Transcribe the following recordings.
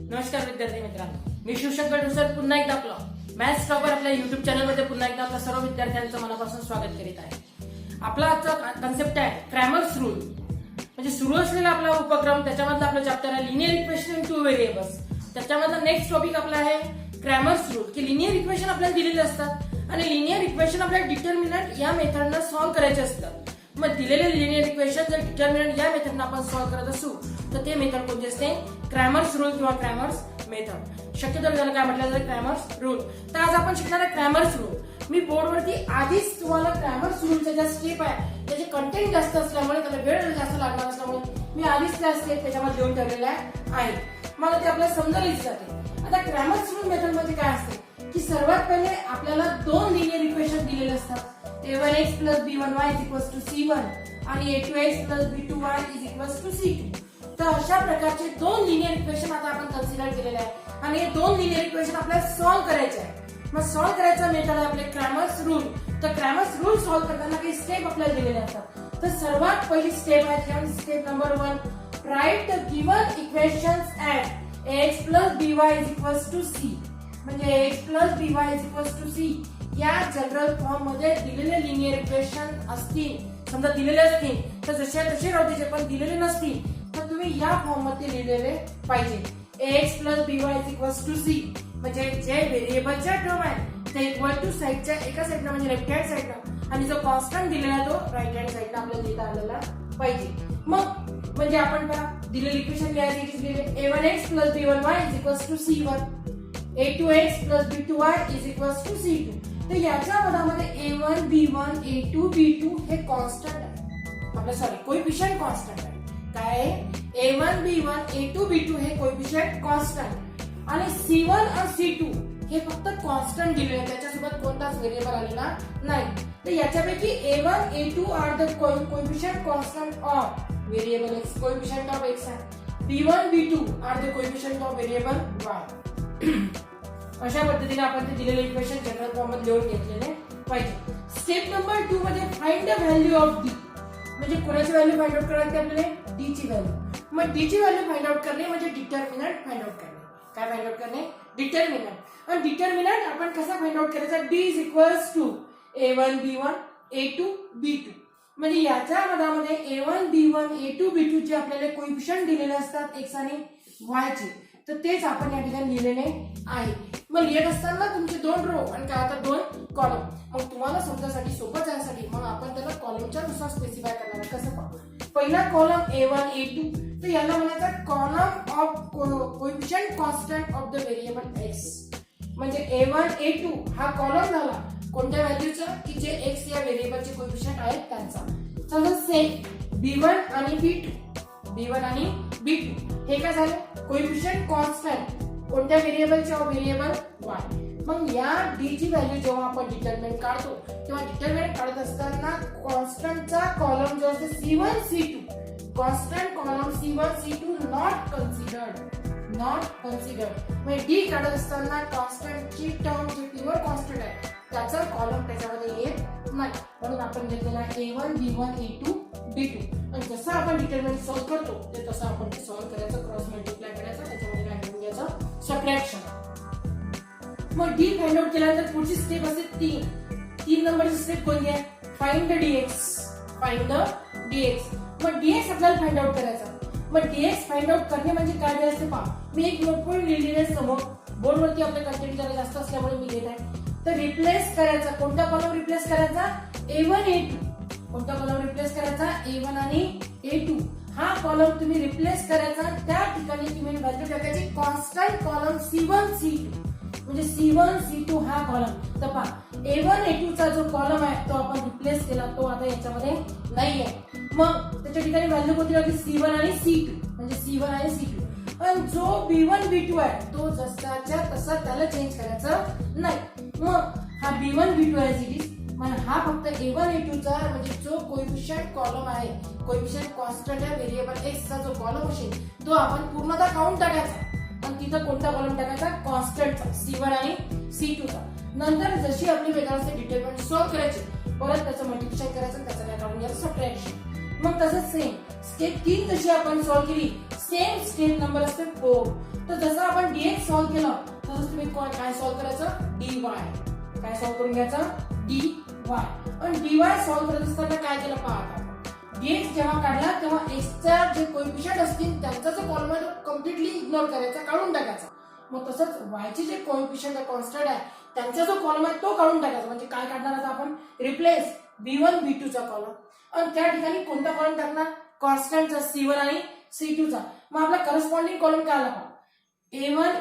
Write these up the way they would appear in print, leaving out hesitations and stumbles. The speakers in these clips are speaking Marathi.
नमस्कार विद्यार्थी मित्रांनो, मी शिवशंकर ढुसर पुन्हा एकदा आपलं मॅथ्स टॉपर आपल्या युट्यूब चॅनलमध्ये पुन्हा एकदा आपल्या सर्व विद्यार्थ्यांचं मनापासून स्वागत करीत आहे. आपला आजचा कन्सेप्ट आहे क्रॅमर्स रूल. म्हणजे सुरू असलेला आपला उपक्रम, त्याच्यामधला आपलं चॅप्टर आहे linear equation in two variables. त्याच्यामधला नेक्स्ट टॉपिक आपला आहे क्रॅमर्स रूल, की लिनियर इक्वेशन आपल्याला दिलेले असतात आणि लिनियर इक्वेशन आपल्याला डिटर्मिनंट या मेथडनं सॉल्व्ह करायचे असतात. मग दिलेले लिनियर इक्वेशन जर डिटर्मिनंट या मेथडनं आपण सॉल्व्ह करत असू तर ते मेथड कोणते असते? क्रॅमर्स रूल किंवा क्रॅमर्स मेथड. शक्यतो त्याला काय म्हटलं जातं? Cramer's rule. तर आज आपण शिकणार आहे क्रॅमर्स रूल. मी बोर्डवरती आधीच तुम्हाला क्रॅमर्स रूलच्या ज्या स्टेप आहे त्याचे कंटेंट जास्त असल्यामुळे, त्याला वेळ जास्त लागणार असल्यामुळे मी आधीच त्या स्टेप त्याच्यामध्ये देऊन ठेवलेल्या आहेत. मला ते आपल्याला समजायला जाते. आता क्रॅमर्स रूल मेथड मध्ये काय असते की सर्वात पहिले आपल्याला दोन लिनियर इक्वेशन दिलेले असतात. a1x plus b1y is equals to c1 आणि a2x plus b2y is equals to c2. तर अशा प्रकारचे दोन लिनियर इक्वेशन आता आपण कन्सिडर केलेले आहे आणि हे दोन लिनियर इक्वेशन आपल्याला सॉल्व्ह करायचे आहे. मग सॉल्व्ह करायचा मेथड आहे आपले क्रॅमर्स रूल. तर क्रॅमर्स रूल सॉल्व्ह करताना काही स्टेप आपल्याला दिलेले असतात. तर सर्वात पहिली स्टेप आहे त्यामध्ये step number 1, write the given equations at ax plus by is equals to c. म्हणजे ax plus by is equals to c या जनरल फॉर्म मध्ये दिलेले लिनियर इक्वेशन असतील, समजा दिलेले असतील तर जसे तसे राहू द्यायचे, पण दिलेले नसतील तर तुम्ही या फॉर्म मध्ये लिहिलेले पाहिजे. ax plus by is equals to c म्हणजे जे व्हेरिएबलच्या टर्म आहे ते इक्वल टू साइडच्या एका साइडला म्हणजे लेफ्ट हँड साइडला आणि जो कॉन्स्टंट दिलेला तो राईट हँड साइडला आपल्याला लिहिता आलेला पाहिजे. मग म्हणजे आपण पहा दिलेले इक्वेशन लिहायचे दिलेले a1x plus b1y is equals to c1, a2x plus b2y is equals to c2. तर याच्या मधामध्ये a1 b1 a2 b2 हे कॉन्स्टंट आहे. आपलं सॉरी कोएफिशिएंट कॉन्स्टंट आहे. काय आहे? a1 b1 a2 b2 हे कोएफिशिएंट कॉन्स्टंट आणि c1 आणि c2 हे फक्त कॉन्स्टंट दिलेले आहे, त्याच्यासोबत कोणताच व्हेरिएबल आलेला नाही. तर याच्यापैकी a1 a2 are the coefficient constant of variable x, coefficient of x आहे. b1 b2 are the coefficient of variable y. अशा पद्धतीने आपण ते दिलेले इक्वेशन जनरल फॉर्म मध्ये लिहून घेतलेले पाहिजे. स्टेप नंबर 2 मध्ये find the value of d. म्हणजे कोणाची व्हॅल्यू फाइंड आउट करायची आपल्याला? d ची व्हॅल्यू. मग d ची व्हॅल्यू फाइंड आउट करणे म्हणजे डिटर्मिनंट फाइंड आउट करणे. काय फाइंड आउट करणे? डिटर्मिनंट. आणि डिटर्मिनंट आपण कसा फाइंड आउट करायचा? d is equals to a1 b1 a2 b2. म्हणजे याच्या मधामध्ये a1 b1 a2 b2 चे आपल्याला कोएफिशिएंट दिलेले असतात x आणि y चे, तर तेच आपण या ठिकाणी लिहिलेले आहे. मग लिहित असताना तुमचे दोन रो आणि काय आता दोन कॉलम. मग तुम्हाला समजासाठी सोपं जाण्यासाठी मग आपण त्याला कॉलमच्या नुसार स्पेसिफाय करणार. कसं पाहू? पहिला कॉलम a1 a2, तर याला म्हणायचा column of coefficient constant of the variable x. म्हणजे a1 a2 हा कॉलम झाला कोणत्या व्हॅल्यूचा? की जे x या व्हेरिएबलचे कोएफिशिएंट आहेत त्यांचा. तसंच सेम b1 आणि b1 आणि b2 हे काय झालं? कोएफिशिएंट कॉन्स्टंट कोणत्या व्हेरिएबलचे? Variable y. मग या d ची व्हॅल्यू जेव्हा आपण डिटर्मिनंट काढतो तेव्हा डिटर्मिनंट काढत असताना कॉन्स्टंटचा कॉलम जो असतो c1 c2, constant column c1 c2 not considered. म्हणजे d काढत असताना कॉन्स्टंटची टर्म जी प्युअर कॉन्स्टंट आहे त्याचा कॉलम त्याच्यामध्ये येत नाही. म्हणून आपण घेतलेला a1 b1 a2 b2. आणि जसं आपण डिटर्मिनंट सॉल्व्ह करतो ते तसं आपण ते सॉल्व्ह करायचं, क्रॉस मल्टिप्लाय करायचं, त्याच्यामध्ये काय करून घ्यायचं? सबट्रॅक्शन. मग d फाइंड आउट केल्यानंतर पुढची स्टेप असते 3 नंबरची स्टेप कोणती आहे? Find the dx. Find the dx. मग dx आपल्याला फाइंड आउट करायचा. मग dx फाइंड आउट करणे म्हणजे काय असते पहा. मी एक नोट पॉइंट लिहिलेले समोर बोर्डवरती आपले कंटेंट जरा जास्त असल्यामुळे मी लिहित आहे. तर रिप्लेस करायचा कोणता कॉलम रिप्लेस करायचा? a1 a2. कोणता कॉलम रिप्लेस करायचा? a1 आणि a2 हा कॉलम तुम्ही रिप्लेस करायचा. त्या ठिकाणी तुम्ही व्हॅल्यू टाकायची कॉन्स्टंट कॉलम c1 c2. म्हणजे c1 c2 हा कॉलम. तर पहा a1 a2 चा जो कॉलम आहे तो आपण रिप्लेस केला, तो आता याच्यामध्ये नाही आहे. मग त्याच्या ठिकाणी व्हॅल्यू कोणती लागली? c1 आणि c2. म्हणजे c1 आणि c2. आणि जो b1 b2 आहे तो जसाच्या तसा त्याला चेंज करायचं नाही. मग हा b1 b2 आहे मग हा फक्त a1 a2 चा म्हणजे जो कोएफिशिएंट कॉलम आहे, कोएफिशिएंट कॉन्स्टंट आहे व्हेरिएबल x चा जो कॉलम असेल तो आपण पूर्णतः काउंट टाकायचा आणि तिथं कोणता कॉलम टाकायचा? कॉन्स्टंटचा c1 आणि c2 चा. नंतर जशी आपली मेथड असते डिटर्मिनंट सॉल्व्ह करायची, परत त्याचं मल्टिप्लिकेशन करायचं, त्याचं काय काढून घ्यायचं? सबट्रॅक्शन. मग तसंच सेम स्टेप 3 जशी आपण सॉल्व्ह केली सेम स्टेप नंबर असते 4. तर जसं आपण dx सॉल्व्ह केलं तसंच तुम्ही काय सॉल्व्ह करायचं, dy. काय सॉल्व्ह करून घ्यायचं, dy. आणि dy सॉल्व्ह करत असताना काय केलं पहा, dx जेव्हा काढला तेव्हा x चा जे कोएफिशिएंट असतील त्यांचा जो कॉलम आहे तो कम्प्लिटली इग्नोर करायचा, काढून टाकायचा. मग तसंच y चे जे कोएफिशिएंट कॉन्स्टंट आहे त्यांचा जो कॉलम आहे तो काढून टाकायचा. म्हणजे काय काढणार आता आपण, रिप्लेस b1 b2 चा कॉलम. आणि त्या ठिकाणी कोणता कॉलम टाकणार, कॉन्स्टंटचा c1 आणि c2 चा. मग आपला करस्पॉन्डिंग कॉलम काय आला, a1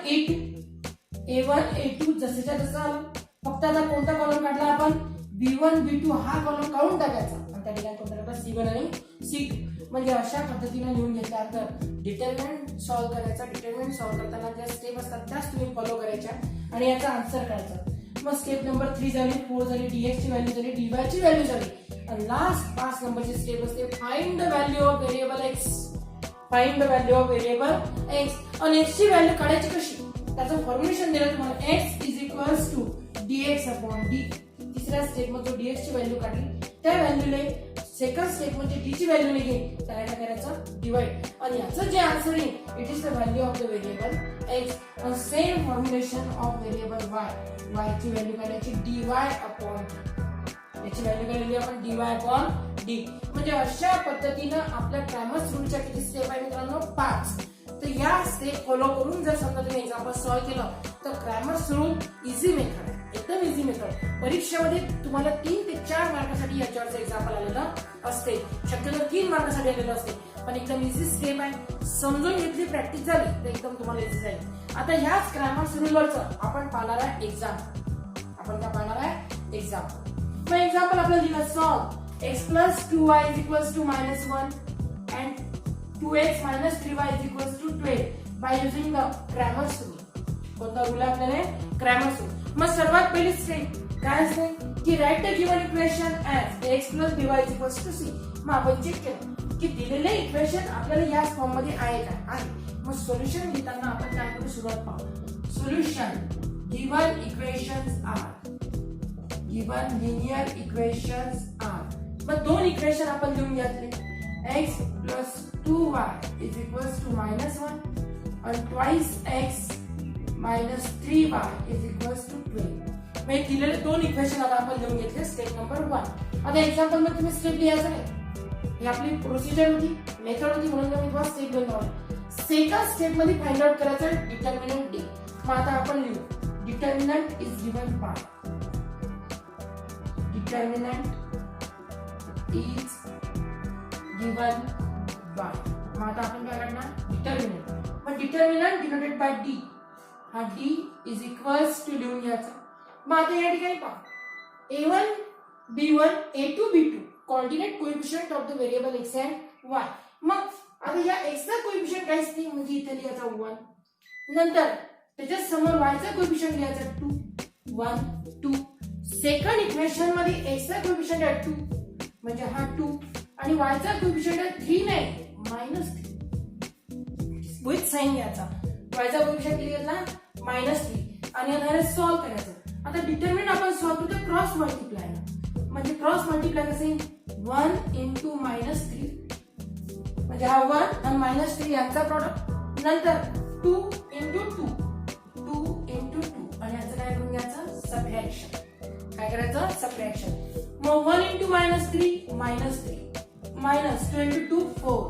a2 जसेच्या तसं आलं. फक्त आता कोणता कॉलम काढला आपण, b1 b2 हा कॉलम काढून टाकायचा आणि त्या ठिकाणी कोणता टाकला, c1 आणि c2. म्हणजे अशा पद्धतीने लिहून घेतल्यानंतर डिटर्मिनंट सॉल्व्ह करायचा. डिटर्मिनंट सॉल्व्ह करताना ज्या स्टेप असतात त्याच तुम्ही फॉलो करायच्या आणि याचा आन्सर काढायचा. मग स्टेप नंबर 3 झाली, 4 झाली, dx ची व्हॅल्यू झाली, dy ची व्हॅल्यू झाली. आणि लास्ट 5 नंबरची स्टेप असते find the value of variable x. Find the value of variable x. आणि x ची व्हॅल्यू काढायची कशी, त्याचं फॉर्म्युलेशन दिलं तुम्हाला, x dx/d. तिसऱ्या स्टेप मध्ये जो dx ची व्हॅल्यू काढली त्या व्हॅल्यूला सेकंड स्टेप मध्ये d ची व्हॅल्यू निघेल, त्याला काय करायचं, डिवाइड. आणि याचं जे आन्सर येईल it is the value of the variable x. आणि same formulation of variable y. y ची व्हॅल्यू काढायची dy/d. याची व्हॅल्यू काढली आपण dy/d. म्हणजे अशा पद्धतीनं आपल्या क्रॅमर्स रूलच्या किती स्टेप आहे मित्रांनो, 5. तर या स्टेप फॉलो करून जर समजा तुम्ही एक्झाम्पल सॉल्व्ह केलं तर क्रॅमर्स रूल इझी मेथड आहे, एकदम इझी मेथड. परीक्षेमध्ये तुम्हाला 3 ते 4 मार्कासाठी याच्यावरचं एक्झाम्पल आलेलं असते, शक्यतो 3 मार्कासाठी आलेलं असते. पण एकदम इझी स्टेप आहे, समजून घेतली, प्रॅक्टिस झाली तर एकदम तुम्हाला इझी जाईल. आता ह्याच क्रॅमर्स रूलवरचं आपण पाहणार आहे एक्झाम्पल. आपण काय पाहणार आहे, एक्झाम्पल. मग एक्झाम्पल आपल्याला दिलं, solve x plus 2y is equals to -1 and 2x minus 3y is equals to 12 by using the Cramer's rule. कोणता रूल आहे आपल्याला, Cramer's rule. मग सर्वात पहिली स्टेप काय असते की write the given equation as x plus by is equals to c. मग आपण चेक केलं की दिलेले इक्वेशन आपल्याला या फॉर्म मध्ये आहे का, आहे. मग सोल्युशन लिहिताना आपण काय करू, सुरुवात पाहू. Solution, given equations are, given linear equations are. मग दोन इक्वेशन आपण लिहून घेतले, x plus 2y is equals to -1 and twice x minus 3y is equals to 12. मग दिलेले दोन इक्वेशन आता आपण लिहून घेतले, स्टेप नंबर 1. आता एक्झाम्पल मध्ये तुम्ही स्टेप लिहायचं नाही, ही आपली प्रोसिजर होती, मेथड होती, म्हणून मी तुम्हाला स्टेप लिहून. सेकंड स्टेप मध्ये फाइंड आउट करायचं डिटर्मिनंट d. मग आता आपण लिहू, determinant is given by, determinant is given by. मग आता आपण काय करणार, डिटर्मिनंट. मग डिटर्मिनंट डिनोटेड बाय d, हा d इज इक्वल्स टू लिहून घ्यायचा. मग आता या ठिकाणी पहा, a1 b1 a2 b2 coordinate coefficient of the variable x and y. मग आता या x चा कोएफिशिएंट काहीच नाही, म्हणजे इथे लिहायचा 1. नंतर त्याच्या समोर y चा कोएफिशिएंट लिहायचा 2 1 2. सेकंड इक्वेशन मध्ये x चा कोएफिशिएंट आहे 2 म्हणजे हा 2 आणि y चा कोएफिशिएंट आहे 3 नाही -3. विथ साइन घ्यायचा, y चा कोएफिशिएंट लिहिला -3 आणि आता सॉल्व्ह करायचं. आता डिटरमिनंट आपण सॉल्व्ह करतो क्रॉस मल्टिप्लाय, म्हणजे क्रॉस मल्टिप्लाय कसं 1 into -3 म्हणजे हा 1 आणि -3 यांचा प्रॉडक्ट. नंतर 2 into 2 2 into 2 आणि याचं काय करून घ्यायचं, सबट्रॅक्शन. काय करायचं, सबट्रॅक्शन. मग 1 into -3 -3 minus 2 into 2 4.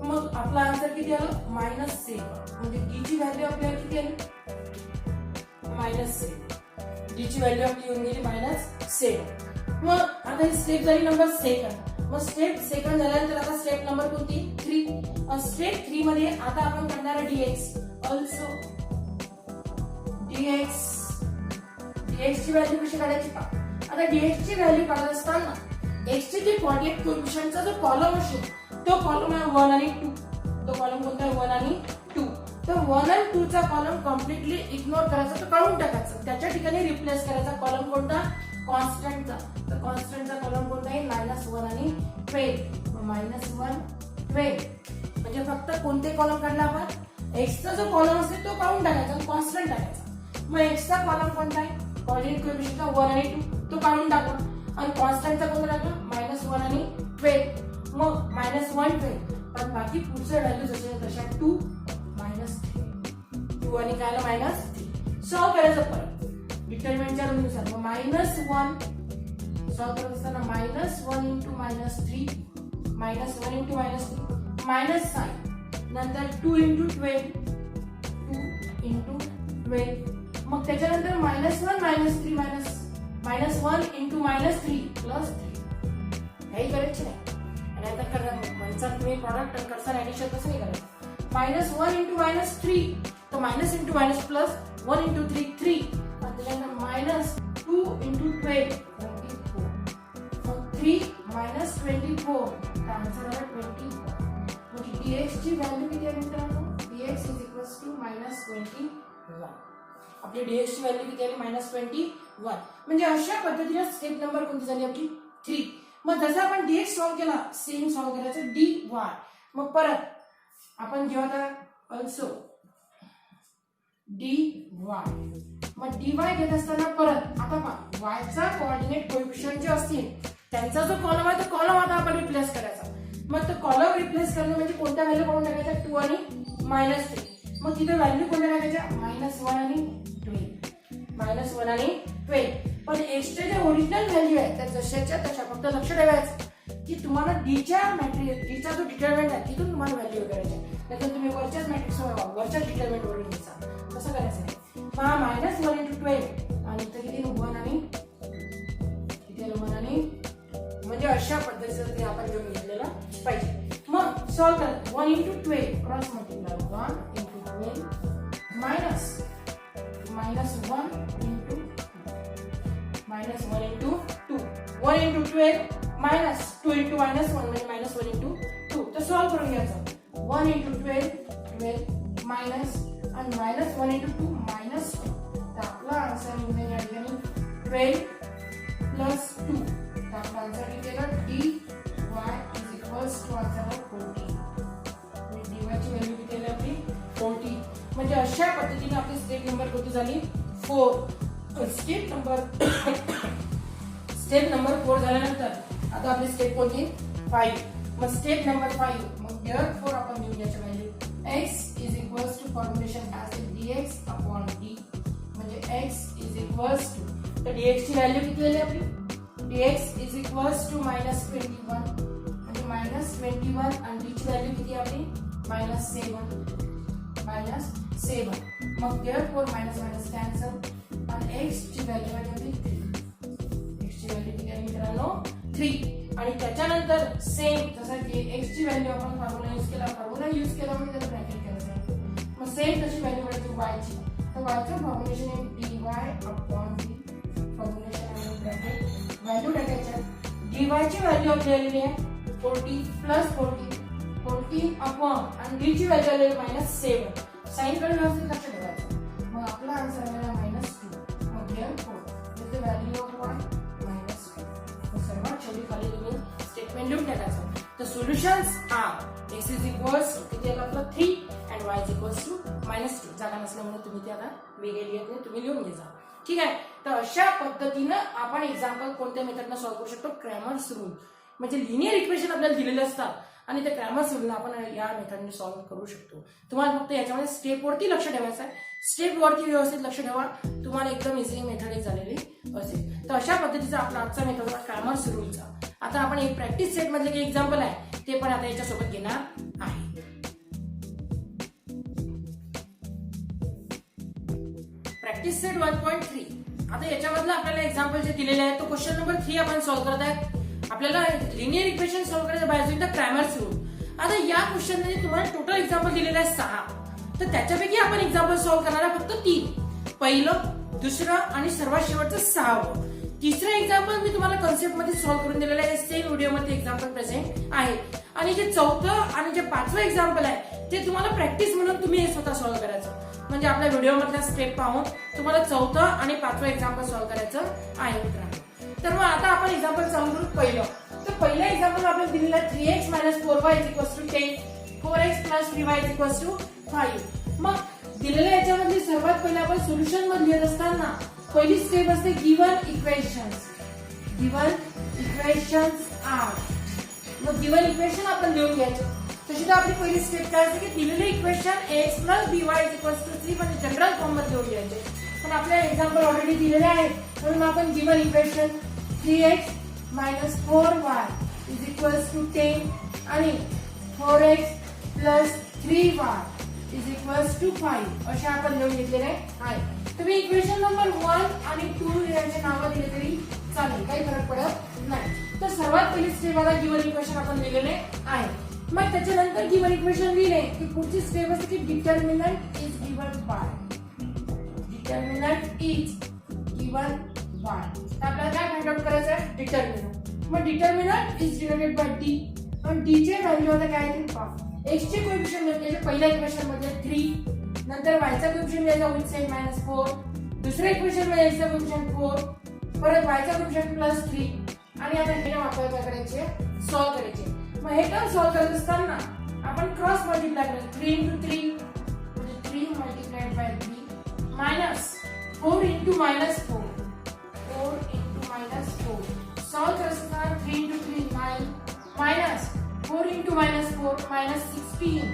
मग आपला आन्सर किती आला, -7. म्हणजे d ची व्हॅल्यू आपल्याला किती आली, -7. d ची व्हॅल्यू आपली येऊन गेली -7. मग आता ही स्टेप झाली नंबर सेकंड. मग स्टेप सेकंड झाल्यानंतर आता स्टेप नंबर कोणती, 3. स्टेप 3 मध्ये आता आपण करणार आहे dx. ऑल्सो dx ची व्हॅल्यू कशी काढायची पहा. आता dx ची व्हॅल्यू काढत असताना x चे जे कोऑर्डिनेट कोएफिशिएंटचा जो कॉलम असेल तो कॉलम आहे 1 आणि 2. तो कॉलम कोणता आहे, 1 आणि 2. तर 1 आणि 2 चा कॉलम कम्प्लिटली इग्नोर करायचा, तो काढून टाकायचा. त्याच्या ठिकाणी रिप्लेस करायचा कॉलम कोणता, कॉन्स्टंटचा. तर कॉन्स्टंटचा कॉलम कोणता आहे, -1 आणि 12. -1 12 म्हणजे फक्त कोणते कॉलम काढला आपण, x चा जो कॉलम असेल तो काढून टाकायचा, कॉन्स्टंट टाकायचा. मग x चा कॉलम कोणता आहे, कोऑर्डिनेट कोएफिशिएंटचा 1 आणि 2 तो काढून टाकला आणि कॉन्स्टंटचा कोणता टाकला, -1 आणि 12. मग -1 12 पण बाकी पुढचे व्हॅल्यू जसे तशा 2 -3 2 आणि काय आलं -3 सॉल्व्ह करायचं परत डिटरमिनंटच्या रूलनुसार. मग -1 सॉल्व्ह करत असताना -1 × -3 -1 × -3 नंतर 2 × 12 2 × 12 मग त्याच्यानंतर -1 -3 -1 × -3 +3 काही करायचे नाही. आणि आता म्हणचा तुम्ही प्रॉडक्ट करता ऍडिशन कसं नाही करायचं. -1 × -3 तर मायनस इंटू मायनस प्लस 1 × 3 3 आणि त्याच्यानंतर -2 × 12 24 मग 3 -24 तर आन्सर आला 24. मग dx ची व्हॅल्यू किती आहे मित्रांनो. dx = -21. आपली dx ची व्हॅल्यू किती आली -21. म्हणजे अशा पद्धतीने स्टेप नंबर कोणती झाली आपली 3. मग जसं आपण dx सॉल्व्ह केला सेम सॉल्व्ह करायचं dy. मग परत आपण जेव्हा आता ऑल्सो dy मग dy घेत असताना परत आता पहा y चा कोऑर्डिनेट कोएफिशिएंट जे असतील त्यांचा जो कॉलम आहे तो कॉलम आता आपण रिप्लेस करायचा. मग तो कॉलम रिप्लेस करणं म्हणजे कोणत्या व्हॅल्यू काढून टाकायच्या 2 आणि -3. मग तिथे व्हॅल्यू कोणत्या टाकायच्या -1 आणि 12. पण एक्सचे जे ओरिजिनल व्हॅल्यू आहे त्या जशाच्या तशा फक्त लक्ष ठेवायचं की तुम्हाला डीचा जो डिटरमिनंट आहे तिथून तुम्हाला व्हॅल्यू करायची आहे. नाहीतर तुम्ही वरच्याच मॅट्रिक्स वरच्या डिटरमिनंट वरून घ्यायचा तसं करायचं नाही. मग -1 × 12 आणि इथं किती 1 आणि म्हणजे अशा पद्धतीचं ते आपण घेऊन घेतलेलं पाहिजे. मग सॉल्व्ह करा 1 × 12 क्रॉस मल्टिप्लाय 1 × 12 मायनस -1 × 2 1 × 12 मायनस 2 × -1 म्हणजे -1 × 2 तर सॉल्व्ह करून घ्यायचं 1 × 12 12 मायनस आणि -1 × 2 -2 तर आपला आन्सर म्हणजे या ठिकाणी 12 + 2 तर आपला आन्सर किती आला dy आन्सर 40. dy ची व्हॅल्यू किती आली आपली 40. म्हणजे अशा पद्धतीने आपली स्टेप नंबर कोणती झाली 4. स्टेप नंबर 4 झाल्यानंतर आता आपली स्टेप कोणती 5. मग स्टेप नंबर 5 मग therefore आपण घेऊन घ्यायची value x = formulation as dx / d म्हणजे x तर dx ची व्हॅल्यू किती आली आपली dx = -21 म्हणजे -21 आणि d ची व्हॅल्यू किती आपली -7 मग therefore मायनस कॅन्सल आणि x ची व्हॅल्यू आहे 3. x ची व्हॅल्यू किती आहे मित्रांनो 3. आणि त्याच्यानंतर सेम जसं की x ची व्हॅल्यू आपण फॉर्म्युला यूज केला म्हणजे त्याला ब्रॅकेट करायचं. मग सेम तशी व्हॅल्यू काढायची y ची. तर y चं फॉर्म्युलेशन आहे dy / d फॉर्म्युलेशन आणि ब्रॅकेट व्हॅल्यू टाकायच्या. dy ची व्हॅल्यू आपली आलेली आहे 40 + 40 आणि d ची व्हॅल्यू आलेली -7. साइन कडे व्यवस्थित लक्ष ठेवायचं. मग आपला आन्सर आलेला -2. मग therefore is the value of y -2. सर्वात शेवटी खाली तुम्ही स्टेटमेंट लिहून टाकायचं. The solutions are x किती आलं आपलं 3 and y -2. जागा नसल्यामुळे तुम्ही ते आता वेगळे लिहित नाही तुम्ही लिहून घ्यायचा. ठीक आहे. तर अशा पद्धतीनं आपण एक्झाम्पल कोणत्या मेथडनं सॉल्व्ह करू शकतो क्रॅमर्स रूल म्हणजे लिनियर इक्वेशन आपल्याला दिलेले असतात आणि त्या क्रॅमर्स रूलला आपण या मेथडने सॉल्व्ह करू शकतो. तुम्हाला फक्त याच्यामध्ये स्टेप वरती लक्ष ठेवायचं आहे. स्टेप वरती व्यवस्थित लक्ष ठेवा तुम्हाला एकदम इझी मेथड झालेली असेल. तर अशा पद्धतीचा आपला आजचा मेथड होता क्रॅमर्स रूलचा. आता आपण एक प्रॅक्टिस सेट मधले काही एक्झाम्पल आहे ते पण आता याच्यासोबत घेणार आहे. Practice set 1.3. आता याच्यामधलं आपल्याला एक्झाम्पल जे दिलेले आहे तो क्वेश्चन नंबर 3 आपण सॉल्व्ह करत आहे. आपल्याला लिनियर इक्वेशन सॉल्व्ह करायचं बाय द क्रॅमर्स रूल. आता या क्वेश्चन मध्ये तुम्हाला टोटल एक्झाम्पल दिलेले आहे 6. तर त्याच्यापैकी आपण एक्झाम्पल सॉल्व्ह करणार आहे फक्त 3. पहिलं, दुसरं आणि सर्वात शेवटचं 6वं. तिसरं एक्झाम्पल मी तुम्हाला कन्सेप्ट मध्ये सॉल्व्ह करून दिलेलं आहे. सेम व्हिडिओ मध्ये एक्झाम्पल प्रेझेंट आहे. आणि जे 4थं आणि जे 5वं एक्झाम्पल आहे ते तुम्हाला प्रॅक्टिस म्हणून तुम्ही हे स्वतः सॉल्व्ह करायचं. म्हणजे आपल्या व्हिडिओ मधल्या स्टेप पाहून तुम्हाला 4थं आणि 5वं एक्झाम्पल सॉल्व्ह करायचं आहे मित्रांनो. तर मग आता आपण एक्झाम्पल सॉल्व्ह करू. पहिलं तर पहिलं एक्झाम्पल आपल्याला दिलेलं आहे 3x - 4y = 10 4x + 3y = 5. मग दिलेल्या याच्यामध्ये सर्वात पहिले आपण सोल्युशन मध्ये लिहित असताना पहिली स्टेप असते गिवन इक्वेशन्स आर. मग गिवन इक्वेशन आपण लिहून घ्यायचं. तशी तर आपली पहिली स्टेप काय असते की दिलेले equation x plus B Y is equals to 3 म्हणजे जनरल फॉर्म मध्ये लिहून घ्यायचे. पण आपल्या एक्झाम्पल ऑलरेडी दिलेले आहेत म्हणून आपण given equation 3x minus 4y is equals to 10 आणि 4x plus 3y is equals to 5 अशा आपण लिहून घेतलेले आहे. तुम्ही इक्वेशन नंबर 1 आणि 2 याचे नाव दिले तरी चालेल, काही फरक पडत नाही. तर सर्वात पहिली स्टेप आता गिवन इक्वेशन आपण लिहिलेले आहे. मग त्याच्यानंतर गिवन इक्वेशन लिहिले की पुढची स्टेप असते की determinant is given by. Determinant is given by. तर आपल्याला काय फाइंड आउट करायचं आहे? डिटर्मिनंट. मग determinant is denoted by D आणि डी चे व्हॅल्यू आता काय आहे? x चे कोएफिशिएंट म्हणजे पहिल्या इक्वेशन मध्ये 3, नंतर y चा कोएफिशिएंट घ्यायचा विथ साइन -4, दुसऱ्या इक्वेशन मध्ये x चा कोएफिशिएंट 4, परत y चा कोएफिशिएंट +3 आणि आता हे वापर करायचे, सॉल्व करायचे. मग हे टर्म सॉल्व करत असताना आपण क्रॉस मल्टिप्लाय करायचं. 3 * 3 म्हणजे 3 मल्टिप्लाइड बाय 3 मायनस 4 * -4 4 * -4 सॉल्व करत असताना 3 * 3 9 मायनस 4 * -4 -16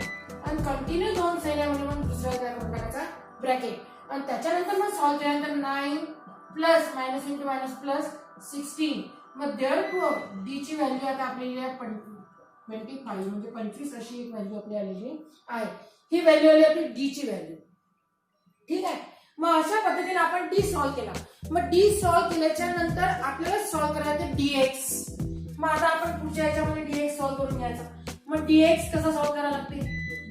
आणि कंटिन्यू दोन साइडला म्हणजे मग दुसरा तयार करायचा ब्रॅकेट आणि त्याच्यानंतर मग सॉल्व केल्यानंतर 9 plus minus into minus plus 16. मग देअरफॉर डी ची व्हॅल्यू आता आपल्याला 25 म्हणजे 25 अशी एक व्हॅल्यू आपली आलेली आहे. ही व्हॅल्यू आली आपली डी ची व्हॅल्यू. ठीक आहे. मग अशा पद्धतीने आपण डी सॉल्व केला. मग डी सॉल्व केल्याच्या नंतर आपल्याला सॉल्व करायचं dx. मग आता आपण पुढच्या याच्यामध्ये dx सॉल्व करून घ्यायचा. मग dx कसा सॉल्व करायला लागते?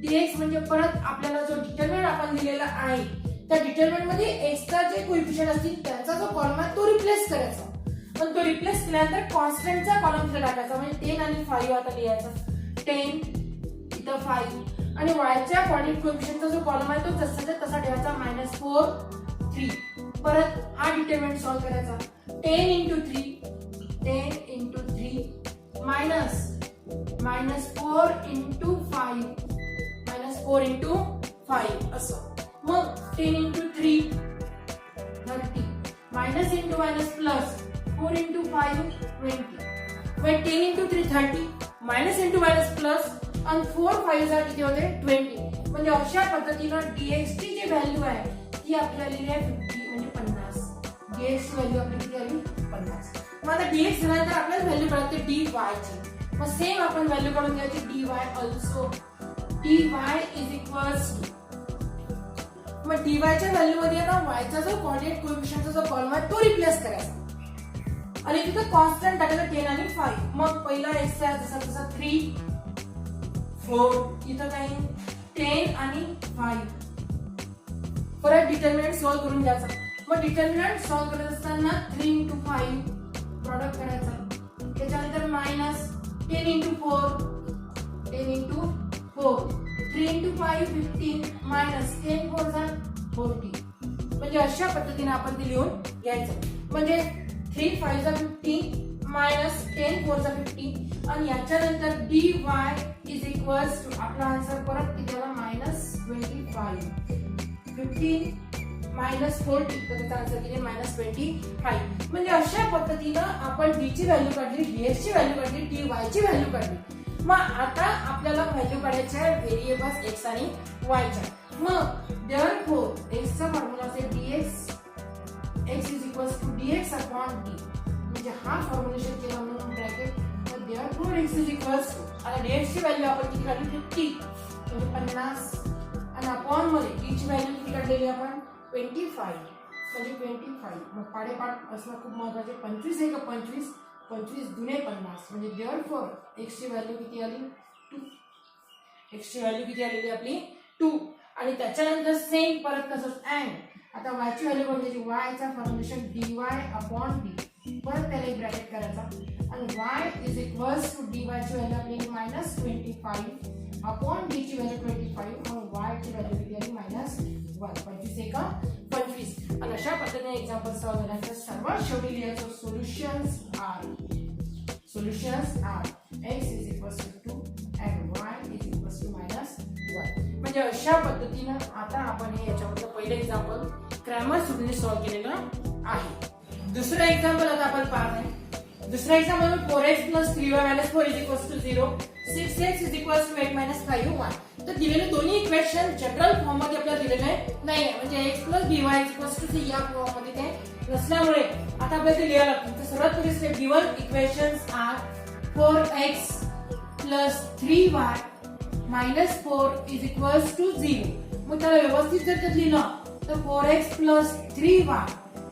dx म्हणजे परत आपल्याला जो डिटर्मिनंट आपण दिलेला आहे त्या डिटर्मिनंट मध्ये x चा जे कोएफिशिएंट असतील त्यांचा जो कॉलम आहे तो रिप्लेस करायचा. पण तो रिप्लेस केल्यानंतर कॉन्स्टंटचा कॉलम तिथे टाकायचा. म्हणजे 10 आणि 5 आता लिहायचा. 10 इथं 5 आणि y च्या क्वाड्रेटिक कोएफिशिएंटचा जो कॉलम आहे तो तसाच्या तसा ठेवायचा -4 3. परत हा डिटर्मिनंट सॉल्व करायचा. 10 * 3 मायनस -4 * 5 असं. मग 10 * 3 30 मायनस इंटू मायनस प्लस 4 * 5 20. मग 10 * 3 30 मायनस इंटू मायनस प्लस आणि 4 5 चा किती होते 20. म्हणजे अशा पद्धतीने dx ची जी व्हॅल्यू आहे ती आपल्याला लिहिली आहे 50 म्हणजे 50. dx ची व्हॅल्यू आपली किती आली 50. मग आता dx झाल्यानंतर आपल्याला व्हॅल्यू कळते dy ची. मग सेम आपण व्हॅल्यू काढून घ्यायची dy also. dy is equals मग dy च्या व्हॅल्यू मध्ये आता y चा जो कोऑर्डिनेट कोएफिशिएंटचा जो कॉलम आहे तो रिप्लेस करायचा आणि तिथे कॉन्स्टंट टाकायचा 10 आणि 5. मग पहिला x चा जसा 3 4 इथं काही 10 आणि 5. परत डिटर्मिनंट सॉल्व करून घ्यायचा. मग डिटर्मिनंट सॉल्व करत असताना 3 * 5 प्रोडक्ट करायचा. त्याच्यानंतर मायनस 10 * 4 3 * 5 15 मायनस 10 4 = 40. म्हणजे अशा पद्धतीने आपण ते लिहून घ्यायचं. म्हणजे 3 5 = 15 मायनस 10 4 = 15 आणि याच्यानंतर dy इज इक्वल्स टू आपला आन्सर परत किती आला -25. 15 मायनस 40 तर त्याचा आन्सर किती -25. म्हणजे अशा पद्धतीने आपण d ची व्हॅल्यू काढली, dx ची व्हॅल्यू काढली, dy ची व्हॅल्यू काढली. मग आता आपल्याला व्हॅल्यू काढायच्या आहे व्हेरिएबल्स x आणि y च्या. मग देअरफॉर x चा फॉर्म्युला असेल dx x is equals to dx upon d. म्हणजे हा फॉर्म्युलेशन केला म्हणून ब्रॅकेट. मग देअरफॉर x इज इक्वल्स आता dx ची व्हॅल्यू आपण किती काढली 50 म्हणजे 50 आणि अपॉन मध्ये d ची व्हॅल्यू किती काढलेली आपण 25 म्हणजे 25. मग पाडेपाठ असणं खूप महत्त्वाचे. 25 आहे का 25 25 दुने 50 म्हणजे देअरफॉर x ची व्हॅल्यू किती आली 2. x ची व्हॅल्यू किती आलेली आपली 2 आणि त्याच्यानंतर सेम परत कसं अँड आता y ची व्हॅल्यू म्हणजे y चा फॉर्म्युलेशन dy अपॉन d. परत त्याला एक ब्रॅकेट करायचा आणि y is equals to dy ची व्हॅल्यू आपली -25 अपॉन d ची व्हॅल्यू 25. मग y ची व्हॅल्यू किती आली -1 25 आहे का 25. आणि अशा पद्धतीने एक्झाम्पल सॉल्व केल्यानंतर सर्वात शेवटी लिहायचं solutions are x is equals to 2 and y is equals to -1. म्हणजे अशा पद्धतीने आता आपण हे याच्यामध्ये पहिले एक्झाम्पल क्रॅमर सुडने सॉल्व केलेलं आहे. दुसरं एक्झाम्पल आता आपण पाहणार आहे. दुसरा example 4x + 3y - 4 = 0. 6x is equal to 8 minus 5y. तर दिलेले दोन्ही इक्वेशन जनरल फॉर्म मध्ये आपल्याला दिलेले नाहीये, म्हणजे x plus by is equal to c या फॉर्म मध्ये ते नसल्यामुळे आता आपल्याला ते लिहायला लागतं. तर सर्वात पहिली step, given equations are 4x plus 3y minus 4 is equal to 0. मग त्याला व्यवस्थित जर ते लिहिलं तर 4x plus 3y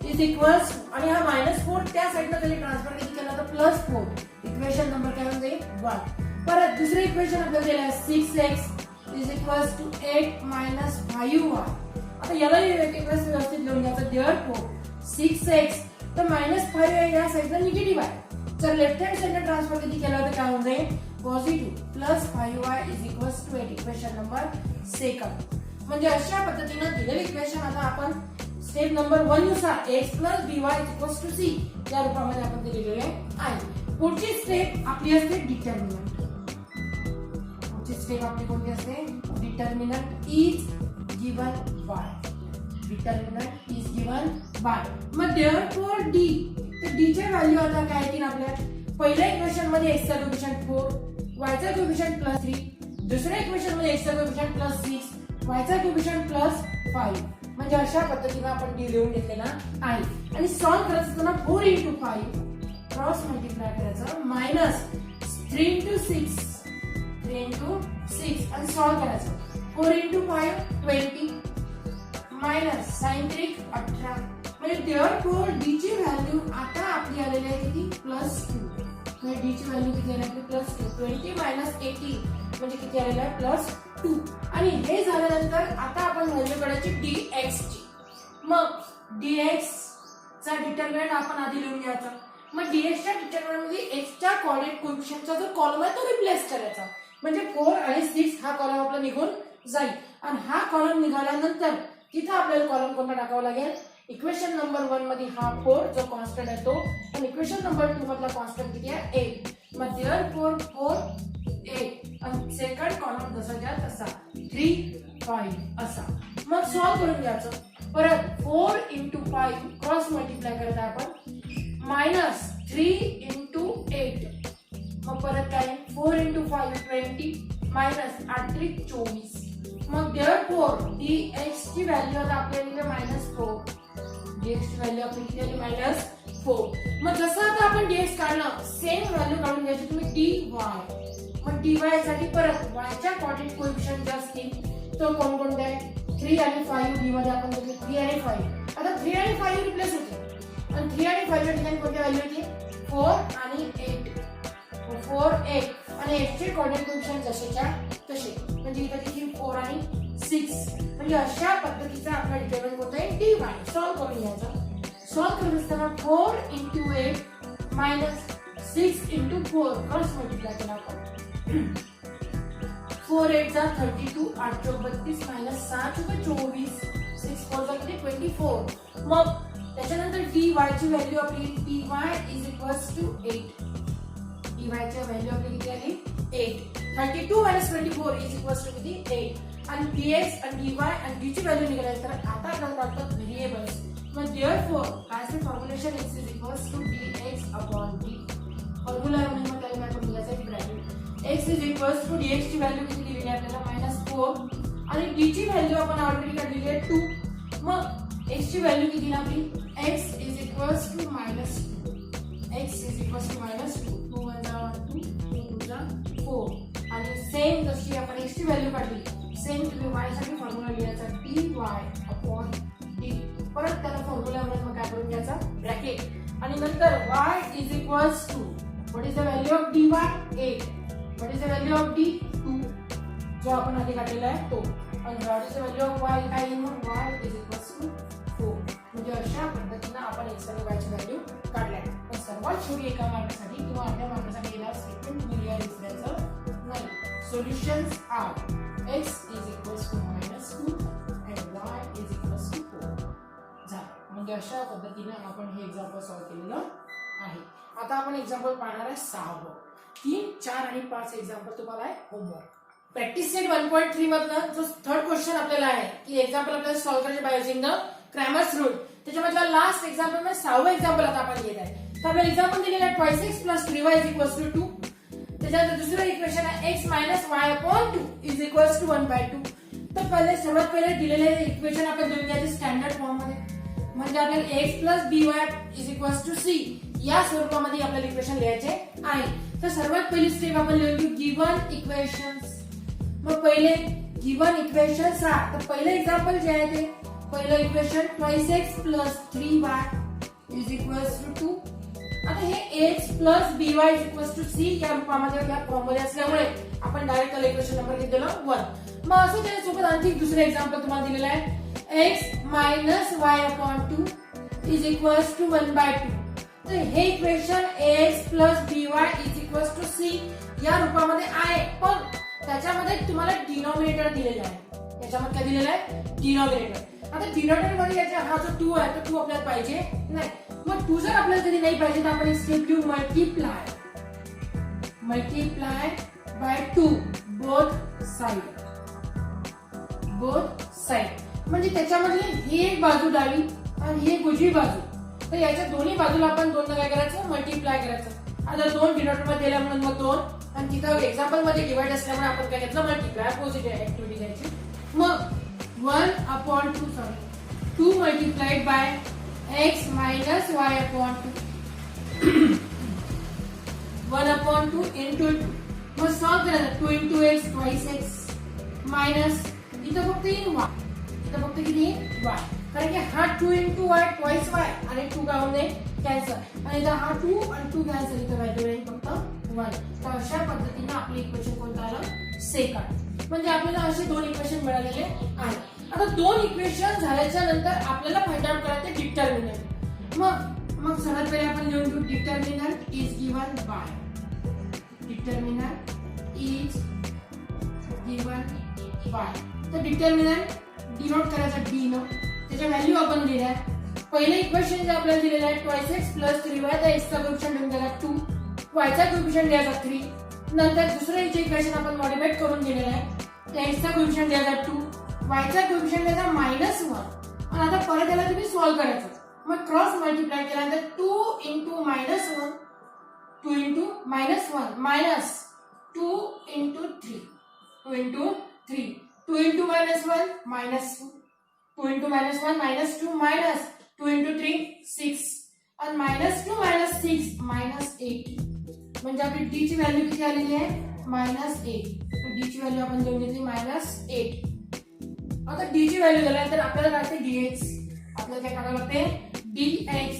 is equal, आणि हा -4 त्या साइडला जरी ट्रान्सफर केला तर +4. इक्वेशन नंबर काय होईल 1. परत दुसरे इक्वेशन आपल्याला दिलं आहे 6x is equal to 8 minus 5y. आता याला व्यवस्थित लिहून घ्यायचं. देअरफॉर 6x तर -5 या साइडला निगेटिव्ह आहे, तर लेफ्ट हँड साइडला ट्रान्सफर किती केला तर काय होऊन जाईल positive. Plus 5y is equal to 8. Equation number 2. म्हणजे अशा पद्धतीने दिलेले इक्वेशन आता आपण स्टेप नंबर 1 नुसार x plus by is equal to c या रूपामध्ये आपण ते लिहिलेले आहे. पुढची स्टेप आपली असते डिटर्मिनंट. पुढची स्टेप आपली कोणती असते? Determinant is given by. Determinant is given by. मग देअरफॉर d, तर d चे व्हॅल्यू आता काय येतील आपल्या? पहिल्या इक्वेशन मध्ये x चा कोएफिशिएंट 4, y चा कोएफिशिएंट +3, दुसऱ्या इक्वेशन मध्ये x चा कोएफिशिएंट +6, y चा कोएफिशिएंट +5. म्हणजे अशा पद्धतीने आपण d लिहून घेतलेला आहे. आणि सॉल्व्ह करायचं असताना 4 × 5 क्रॉस मल्टिप्लाय करायचं मायनस 3 × 6 आणि सॉल्व्ह करायचं. 4 × 5 20 मायनस sin 3 18. म्हणजे देअरफॉर d ची व्हॅल्यू आता आपली आलेली आहे किती? +2. म्हणजे d ची व्हॅल्यू किती आली आपली? +2. 20 मायनस 80 म्हणजे किती आलेलं आहे? +2. आणि हे झाल्यानंतर आता आपण व्हॅल्यू काढायची dx ची. मग dx चा डिटरमिनंट आपण आधी लिहून घ्यायचा. मग dx च्या डिटरमिनंट मध्ये x च्या कोऑर्डिनेट कोएफिशिएंटचा जो कॉलम आहे तो रिप्लेस करायचा. म्हणजे 4 आणि 6 हा कॉलम आपला निघून जाईल. आणि हा कॉलम निघाल्यानंतर तिथे आपल्याला कॉलम कोणता टाकावा लागेल? इक्वेशन नंबर 1 मध्ये हा 4 जो कॉन्स्टंट आहे तो, आणि इक्वेशन नंबर 2 मधला कॉन्स्टंट किती आहे? 8. मग देअरफॉर 4 8 आणि सेकंड कॉलम जसा घ्या तसा 3 5 असा. मग सॉल्व्ह करून घ्यायचं. परत 4 × 5 क्रॉस मल्टिप्लाय करत आपण मायनस 3 × 8. मग परत काय? 4 × 5 20 मायनस 8 3 24. मग देअरफॉर dx ची व्हॅल्यू आता आपल्याला -4. dx ची व्हॅल्यू आपली किती आली? -4. मग जसं आता आपण dx काढलं सेम व्हॅल्यू काढून घ्यायची तुम्ही dy. मग dy साठी परत y च्या कोऑर्डिनेट कोएफिशिएंट जे असतील तो कोणकोणते आहे? 3 आणि 5. d मध्ये आपण घेतले 3 आणि 5. आता 3 आणि 5 रिप्लेस होते, आणि 3 आणि 5 च्या ठिकाणी कोणती व्हॅल्यू येते? 4 आणि 8. 4 8 आणि 8 चे कोऑर्डिनेट कोएफिशिएंट जसेच्या तसे. म्हणजे इथे किती? 4 आणि 6. म्हणजे अशा पद्धतीचा आपला डिटरमिनंट कोणता आहे? dy. सॉल्व्ह करून घ्यायचा. सॉल्व्ह करत असताना 4 × 8 मायनस 6 × 4 क्रॉस मल्टिप्लाय केला आपण. 4 8 जा 32, 8 चौक 32 मायनस 6 चौक 24, 6 4 जा किती? 24. मग त्याच्यानंतर dy ची व्हॅल्यू आपली dy is equal to 8. dy ची व्हॅल्यू आपली किती आली? 8. 32 मायनस 24 इज इक्वल टू किती? 8. आणि dx आणि dy आणि d ची व्हॅल्यू निघाली. तर आता आपण काढतो व्हेरिएबल्स. मग therefore as a formulation x is equal to dx upon d. Formula म्हणून मग काय करून घ्यायचं? Bracket x is equal to dx ची व्हॅल्यू किती दिलेली आहे आपल्याला? -4. आणि d ची व्हॅल्यू आपण ऑलरेडी काढलेली आहे 2. मग x ची व्हॅल्यू किती ना आपली? x is equal to -2. x is equal to -2. 2 1 जा 2, 2 जा 4. आणि सेम जशी आपण x ची व्हॅल्यू काढली सेम तुम्ही y साठी फॉर्म्युला लिहायचा dy अपॉन d. परत त्याला फॉर्म्युलामध्ये मग काय करून घ्यायचा? ब्रॅकेट. आणि नंतर y is equal to what is the value of dy? 8. What is the value of d? 2 जो आपण आधी काढलेला आहे तो. आणि what is the value of y? काय येईल मग? y is equal to 4. म्हणजे अशा पद्धतीने आपण x आणि y ची व्हॅल्यू काढल्या. पण सर्वात शेवटी एका मार्कासाठी किंवा अर्ध्या मार्कासाठी येणार स्टेटमेंट तुम्ही लिहायला विसरायचं नाही. Solutions are x is equal to -2 and y is equal to 4. झालं. म्हणजे अशा पद्धतीने आपण हे एक्झाम्पल सॉल्व्ह केलेलं आहे. आता आपण एक्झाम्पल पाहणार आहे 6. 3 4 आणि 5 एक्झाम्पल तुम्हाला आहे होमवर्क. प्रॅक्टिस सेट 1.3 मधला जो थर्ड क्वेश्चन आपल्याला आहे की एक्झाम्पल आपल्याला सॉल्व्ह करायचे by using the Cramer's rule. त्याच्यामधला लास्ट एक्झाम्पल म्हणजे 6वं एक्झाम्पल आता आपण घेत आहे. तर आपल्याला एक्झाम्पल दिलेला आहे 2x + 3y = 2. त्याच्यानंतर दुसरं इक्वेशन आहे x minus y upon 2 is equals to 1/2. तर सर्वात पहिले दिलेले इक्वेशन आपण लिहून घ्यायचे स्टँडर्ड फॉर्म मध्ये. म्हणजे आपल्याला x plus by is equals to c या स्वरूपामध्ये आपल्याला इक्वेशन लिहायचे आहे. तर सर्वात पहिली स्टेप आपण लिहून घेऊ गिवन इक्वेशन्स. मग पहिले गिवन इक्वेशन्स तर पहिलं एक्झाम्पल जे आहे ते पहिलं equation 2x plus 3y is equals to 2. आता हे x plus by is equals to c या रूपामध्ये या फॉर्ममध्ये असल्यामुळे आपण डायरेक्ट त्याला इक्वेशन नंबर घेतलेला 1. मग असं त्याच्यासोबत आणखी दुसरं एक्झाम्पल तुम्हाला दिलेलं आहे x minus y upon 2 is equals to 1/2. तर हे equation ax plus by is equals to c या रूपामध्ये आहे, पण त्याच्यामध्ये तुम्हाला डिनॉमिनेटर दिलेला आहे. याच्यामध्ये काय दिलेलं आहे? डिनॉमिनेटर. आता डिनॉमिनेटर मध्ये याचा हा जो 2 आहे तो 2 आपल्याला पाहिजे नाही. मग 2 जर आपल्याला कधी नाही पाहिजे तर आपण एक स्टेप घेऊ मल्टिप्लाय बाय 2 बोथ साइड. म्हणजे त्याच्यामध्ये ही एक बाजू डावी आणि ही एक उजवी बाजू. तर याच्या दोन्ही बाजूला आपण दोन काय करायचं? मल्टिप्लाय करायचं. आता 2 डिनॉमिनेटर मध्ये दिला म्हणून मग 2 आणि तिथं एक्झाम्पल मध्ये डिवाइड असल्यामुळे आपण काय घेतलं? मल्टिप्लाय. पॉझिटिव्ह ऍक्टिव्हिटी घ्यायची. मग 2 multiplied by x minus y upon 2 1/2 into 2. मग सॉल्व करायचं. 2 into x twice x minus इथं फक्त y. इथं फक्त किती y. कारण की हा 2 into y twice y आणि 2 काय होऊन जाईल? कॅन्सल. आणि इथं हा 2 आणि 2 कॅन्सल. इथं व्हॅल्यू राहील फक्त 1. तर अशा पद्धतीने आपलं इक्वेशन कोणतं आलं? सेकंड. म्हणजे आपल्याला असे दोन इक्वेशन मिळालेले आहेत. आता दोन इक्वेशन झाल्याच्या नंतर आपल्याला फाइंड आउट करायचे डिटर्मिनंट. मग सर्वात पहिले आपण लिहून घेऊ डिटर्मिनंट इज गिवन बाय. तर डिटर्मिनंट डिनोट करायचा डी न. त्याच्या व्हॅल्यू आपण दिल्या. पहिले इक्वेशन जे आपल्याला दिलेलं आहे 2x प्लस 3y. त्या x चा कोएफिशिएंट लिहून दिला 2, y चा कोएफिशिएंट द्यायचा 3. नंतर दुसरं इक्वेशन आपण मॉडिफाइड करून दिलेलं आहे. त्या x चा कोएफिशिएंट द्यायचा 2, y चा कोएफिशिएंट द्यायचा -1. आणि आता परत याला तुम्ही सॉल्व करायचं. मग क्रॉस मल्टिप्लाय केल्यानंतर 2 into -1 minus 2 into 3 2 into -1 minus 2 2 into -1 minus 2 minus 2 into 3 6 आणि -2 minus 6 -8. म्हणजे आपली d ची व्हॅल्यू किती आलेली आहे? -8. d ची व्हॅल्यू आपण घेऊन घेतली -8. आता d ची व्हॅल्यू झाल्यानंतर आपल्याला काढते dx. आपल्याला काय काढावं लागते? dx.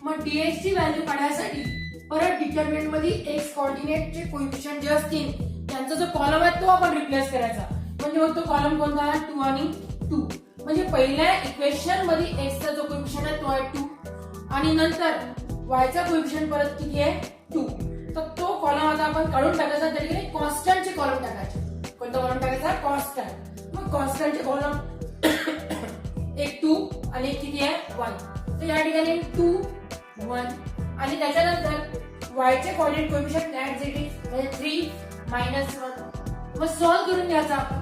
मग dx ची व्हॅल्यू काढण्यासाठी परत डिटरमिनंट मध्ये x कोऑर्डिनेट चे कोएफिशिएंट जे असतील त्यांचा जो कॉलम आहे तो आपण रिप्लेस करायचा. म्हणजे तो कॉलम कोणता आहे? 2 आणि 2. म्हणजे पहिल्या इक्वेशन मध्ये x चा जो कोएफिशिएंट आहे तो आहे 2 आणि नंतर y चा कोएफिशिएंट परत किती आहे? 2. तर तो कॉलम आता आपण काढून टाकायचा. तरी कॉन्स्टंट चे कॉलम टाकायचे. कोणता कॉलम टाकायचा? कॉन्स्टंट. मग कॉन्स्टंट चे कॉलम एक 2 आणि एक किती आहे? 1. तर या ठिकाणी 2 1 आणि त्याच्यानंतर y चे कोऑर्डिनेट कोएफिशिएंट ऍट झेड म्हणजे 3 -1. मग सॉल्व करून घ्यायचा आपण.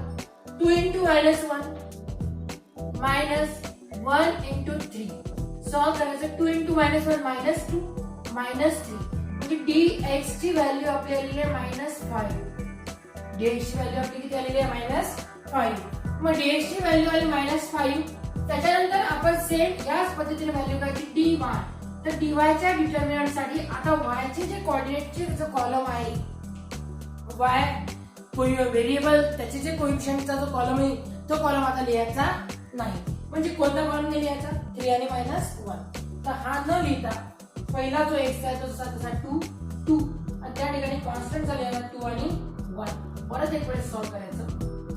2 into -1 -1 into 3 सॉल्व करायचं. 2 into -1 -2 -3 म्हणजे dx ची व्हॅल्यू आपली आलेली आहे -5. dx ची व्हॅल्यू आपली किती आलेली आहे? -5. मग dx ची व्हॅल्यू आली -5. त्याच्यानंतर आपण सेम याच पद्धतीने व्हॅल्यू काढायची dy. तर dy च्या डिटर्मिनंट साठी आता y चे जे कोऑर्डिनेटचे जो कॉलम आहे y व्हेरिएबल त्याचे जे कोएफिशिएंटचा जो कॉलम आहे तो कॉलम आता लिहायचा नाही. म्हणजे कोणता कॉलम नाही लिहायचा? 3 आणि -1. तर हा न लिहिता पहिला जो x आहे तो तसा 2 आणि त्या ठिकाणी कॉन्स्टंटचा लिहायचा 2 आणि 1. परत एक वेळेस सॉल्व करायचं.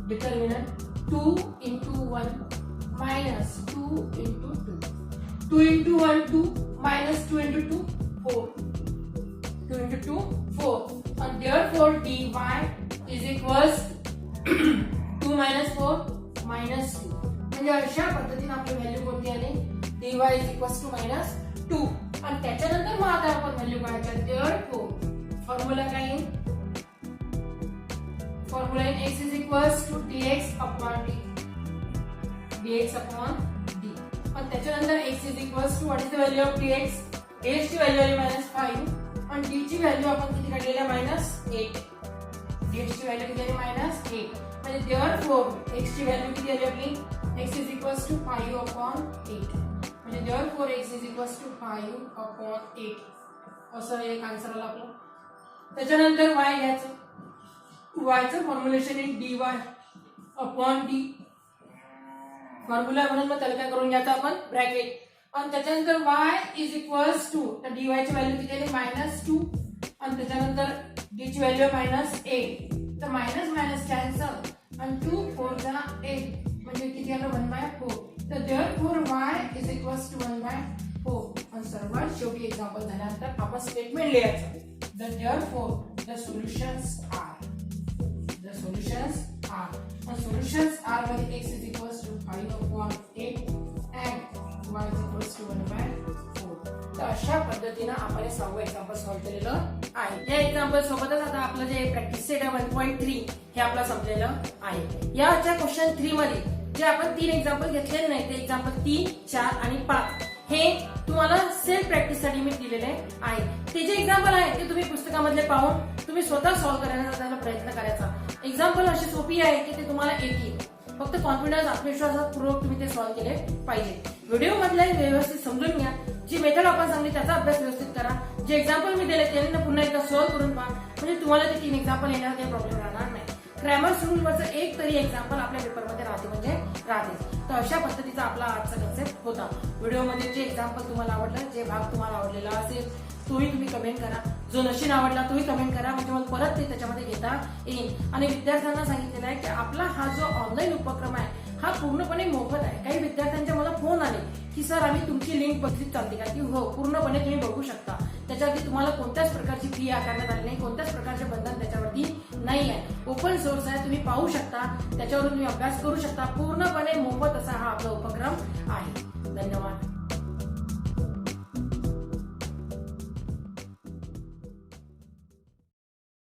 Determinant 2 into 1 minus 2 into 2 2 into 1 2 minus 2 into 2 4 2 into 2 4 and therefore dy is equals 2 minus 4 minus 2. म्हणजे अशा पद्धतीने आपली व्हॅल्यू कोणती आली? dy is equals to -2. आणि त्याच्यानंतर मग आता आपण व्हॅल्यू काढायच्या. therefore फॉर्म्युला काय आहे? Formula x is equals to dx upon d. dx upon d. आणि त्याच्यानंतर x is equals to what is the value of dx? dx ची व्हॅल्यू आली -5 आणि d ची व्हॅल्यू आपण किती काढलेली आहे? -8. dx ची व्हॅल्यू किती आली -8. म्हणजे देअरफॉर x ची व्हॅल्यू किती आली आपली x इज इक्वल्स टू 5/8. म्हणजे therefore x is equals to 5/8 असं एक आन्सर आला आपलं. त्याच्यानंतर y घ्यायचं. y चं फॉर्म्युलेशन आहे dy अपॉन d. फॉर्म्युला म्हणून मग त्याला काय करून घ्यायचं आपण ब्रॅकेट. आणि त्याच्यानंतर y इज इक्वल्स टू तर dy ची व्हॅल्यू किती आली -2 आणि त्याच्यानंतर d ची व्हॅल्यू -8. तर मायनस मायनस कॅन्सल आणि 2 4 जा 8 म्हणजे किती आलं 1/4. तर therefore y is equals to 1/4. आणि सर्वात शेवटी एक्झाम्पल झाल्यानंतर आपण स्टेटमेंट लिहायचं. Therefore the solutions are and solutions are मध्ये x is equals to 5/8 and y is equals to 1/4. तर अशा पद्धतीने आपण हे 6वं एक्झाम्पल सॉल्व्ह केलेलं आहे. या एक्झाम्पल सोबतच आता आपलं जे प्रॅक्टिस सेट 1.3 हे आपलं संपलेलं आहे. याच्या क्वेश्चन 3 मध्ये जे आपण 3 एक्झाम्पल घेतलेले नाही ते एक्झाम्पल 3, 4 आणि 5 हे तुम्हाला सेल्फ प्रॅक्टिस साठी मी दिलेले आहे. ते जे एक्झाम्पल आहे ते तुम्ही पुस्तकामधले पाहून तुम्ही स्वतः सॉल्व्ह करण्याचा प्रयत्न करायचा. एक्झाम्पल अशी सोपी आहे की ते तुम्हाला येतील. फक्त कॉन्फिडन्स आत्मविश्वासपूर्वक तुम्ही ते सॉल्व्ह केले पाहिजे. व्हिडिओ मधले व्यवस्थित समजून घ्या. जी मेथड आपण सांगली त्याचा अभ्यास व्यवस्थित करा. जे एक्झाम्पल मी दिले त्यांना पुन्हा एकदा सॉल्व्ह करून पहा म्हणजे तुम्हाला ते 3 एक्झाम्पल येण्यावर काही प्रॉब्लेम राहणार नाही. ग्रॅमर रूलवरचं एक तरी एक्झाम्पल आपल्या पेपरमध्ये राहते म्हणजे राहते. तर अशा पद्धतीचा आपला आजचा कन्सेप्ट होता. व्हिडिओमध्ये जे एक्झाम्पल तुम्हाला आवडलं जे भाग तुम्हाला आवडलेला असेल तोही तुम्ही कमेंट करा. जो नशीन आवडला तोही कमेंट करा म्हणजे मला परत ते त्याच्यामध्ये घेता येईल. आणि विद्यार्थ्यांना सांगितलेलं आहे की आपला हा जो ऑनलाईन उपक्रम आहे हा पूर्णपणे मोफत आहे. काही विद्यार्थ्यांचे मला फोन आले की सर आम्ही तुमची लिंक बघितली चालते का? की हो पूर्णपणे तुम्ही बघू शकता. त्याच्यावरती तुम्हाला कोणत्याच प्रकारची फी आकारण्यात आली नाही. कोणत्याच प्रकारचे बंधन त्याच्यावरती नाही आहे. ओपन सोर्स आहे. तुम्ही पाहू शकता. त्याच्यावरून तुम्ही अभ्यास करू शकता. पूर्णपणे मोफत असा हा आपला उपक्रम आहे. धन्यवाद.